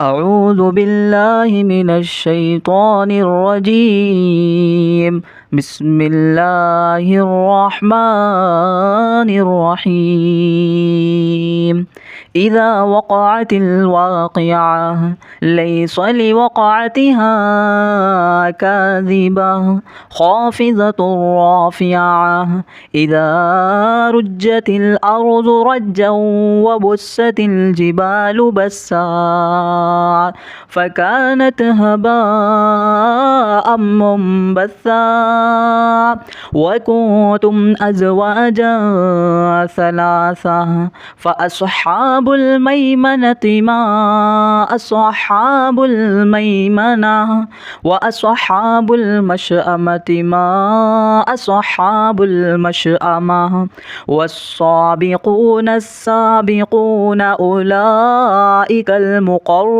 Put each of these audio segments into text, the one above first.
أعوذ بالله من الشيطان الرجيم. بسم الله الرحمن الرحيم. إذا وقعت الواقعة ليس لوقعتها كاذبة خافضة رافعة. إذا رجت الأرض رجا وبست الجبال بسا فكانت هباء منبثا وكنتم أزواجا ثلاثة فأصحاب الميمنة ما أصحاب الميمنة وأصحاب المشأمة ما أصحاب المشأمة والسابقون السابقون أولئك المقربون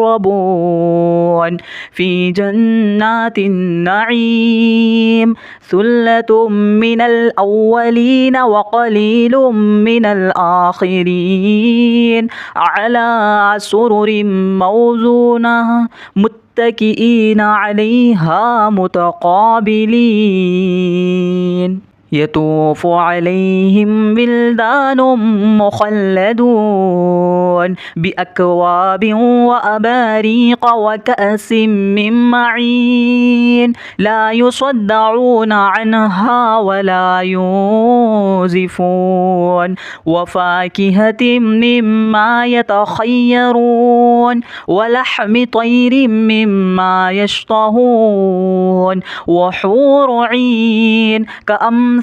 في جنات النعيم. ثلة من الأولين وقليل من الآخرين على سرر موزونة متكئين عليها متقابلين. يطوف عليهم ولدان مخلدون بأكواب وأباريق وكأس من معين لا يصدعون عنها ولا ينزفون وفاكهة مما يتخيرون ولحم طير مما يشتهون وحور عين كأمثال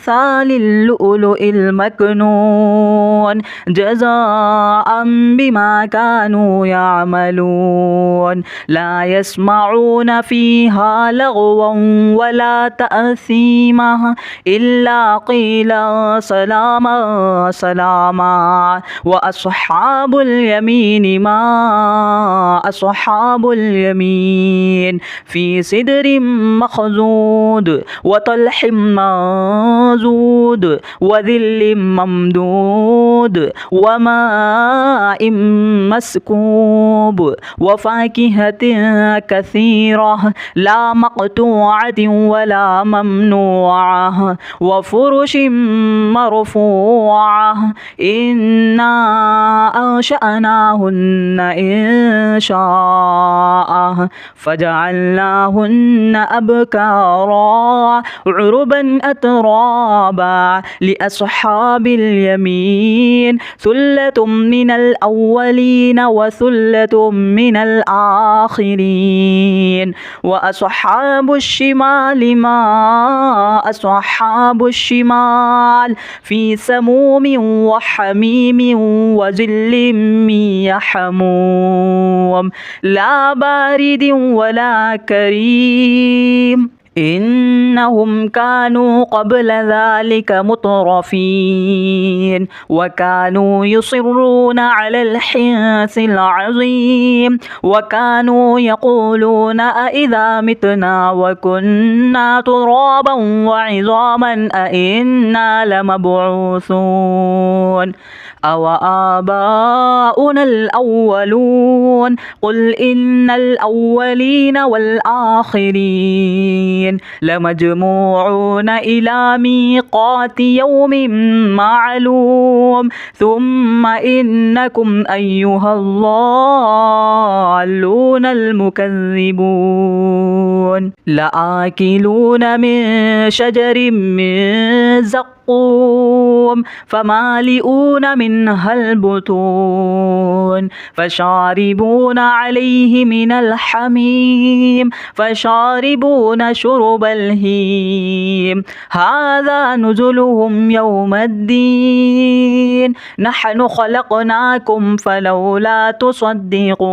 اللؤلؤ المكنون جزاء بما كانوا يعملون. لا يسمعون فيها لغوا ولا تأثيما إلا قيلا سلاما سلاما. وأصحاب اليمين ما أصحاب اليمين في سدر مخضود وطلح منضود وذل ممدود وماء مسكوب وفاكهة كثيرة لا مقطوعة ولا ممنوعة وفرش مرفوعة. إنا أنشأناهن إن شاء فجعلناهن أبكارا عربا أترابا لأصحاب اليمين. ثلة من الأولين وثلة من الآخرين. وأصحاب الشمال ما أصحاب الشمال في سموم وحميم وظل من يحموم لا بارد ولا كريم. إنهم كانوا قبل ذلك مترفين وكانوا يصرون على الحنث العظيم وكانوا يقولون أإذا متنا وكنا ترابا وعظاما أإنا لمبعوثون أو آباؤنا الأولون. قل إن الأولين والآخرين لمجموعون إلى ميقات يوم معلوم. ثم إنكم أيها الضالون المكذبون لآكلون من شجر من زقوم فمالئون منها البطون فشاربون عليه من الحميم فشاربون شرب الهيم. هذا نزلهم يوم الدين. نحن خلقناكم فلولا تصدقون.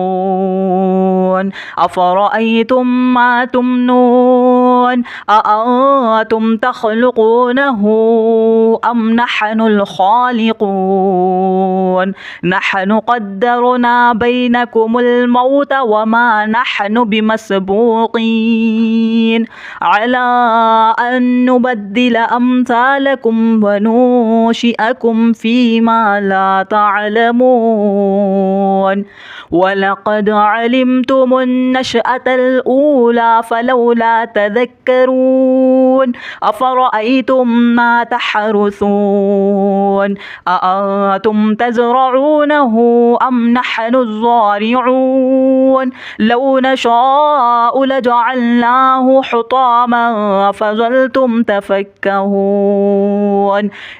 أفرأيتم ما تمنون أأنتم تخلقونه أم نحن الخالقون تنظرون نحن قدرنا بينكم الموت وما نحن بمسبوقين على أن نبدل أمثالكم وننشئكم فيما لا تعلمون ولقد علمتم النشأة الأولى فلولا تذكرون أفرأيتم ما تحرثون أأنتم تزرعونه أم نحن الزارعون لو نشاء لجعلناه حطاما فظلتم تفكهون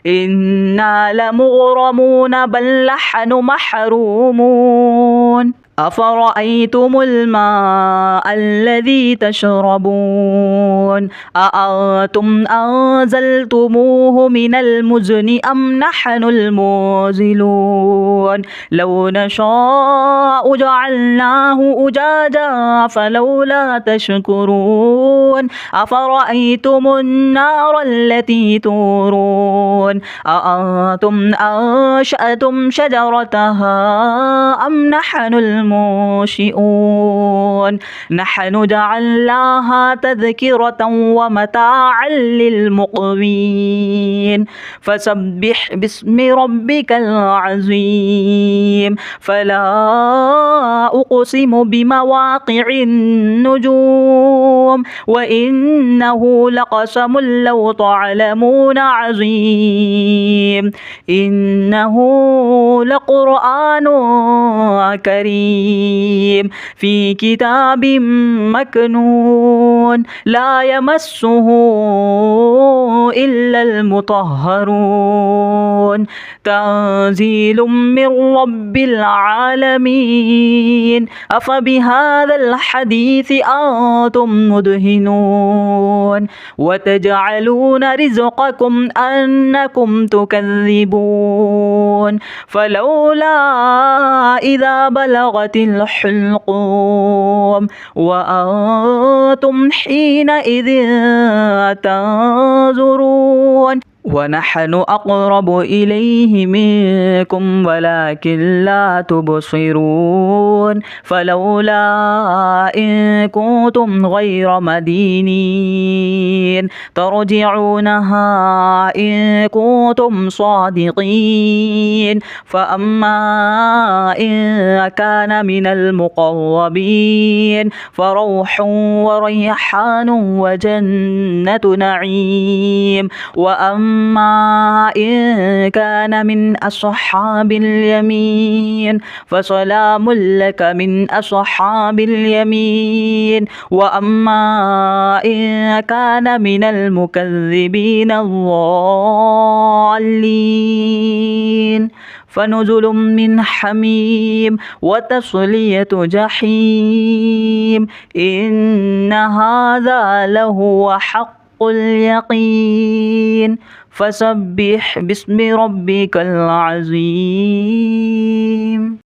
إنا لمغرمون بل نحن محرومون أفرأيتم الماء الذي تشربون أأنتم أنزلتموه من المزن أم نحن المنزلون لو نشاء جعلناه أجاجا فلولا تشكرون أفرأيتم النار التي تورون أأنتم أنشأتم شجرتها أم نحن المنشئون نحن جعلناها تذكرة ومتاعا للمقوين فسبح باسم ربك العظيم فلا أقسم بمواقع النجوم وإنه لقسم لو تعلمون عظيم إنه لقرآن كريم في كتاب مكنون لا يمسه إلا المطهرون تنزيل من رب العالمين أفبهذا الحديث أنتم مدهنون وتجعلون رزقكم أنكم تكذبون فلولا إذا بلغت الحلقوم وأنتم حينئذ تنظرون ونحن أقرب إليه منكم ولكن لا تبصرون فلولا إن كنتم غير مدينين ترجعونها إن كنتم صادقين فأما إن كان من المقربين فروح وريحان وجنة نعيم وأما إن كان من أصحاب اليمين فسلام لك من أصحاب اليمين وأما إن كان من المكذبين الضالين فنزل من حميم وتصلية جحيم إن هذا لهو حق اليقين فسبح باسم ربك العظيم.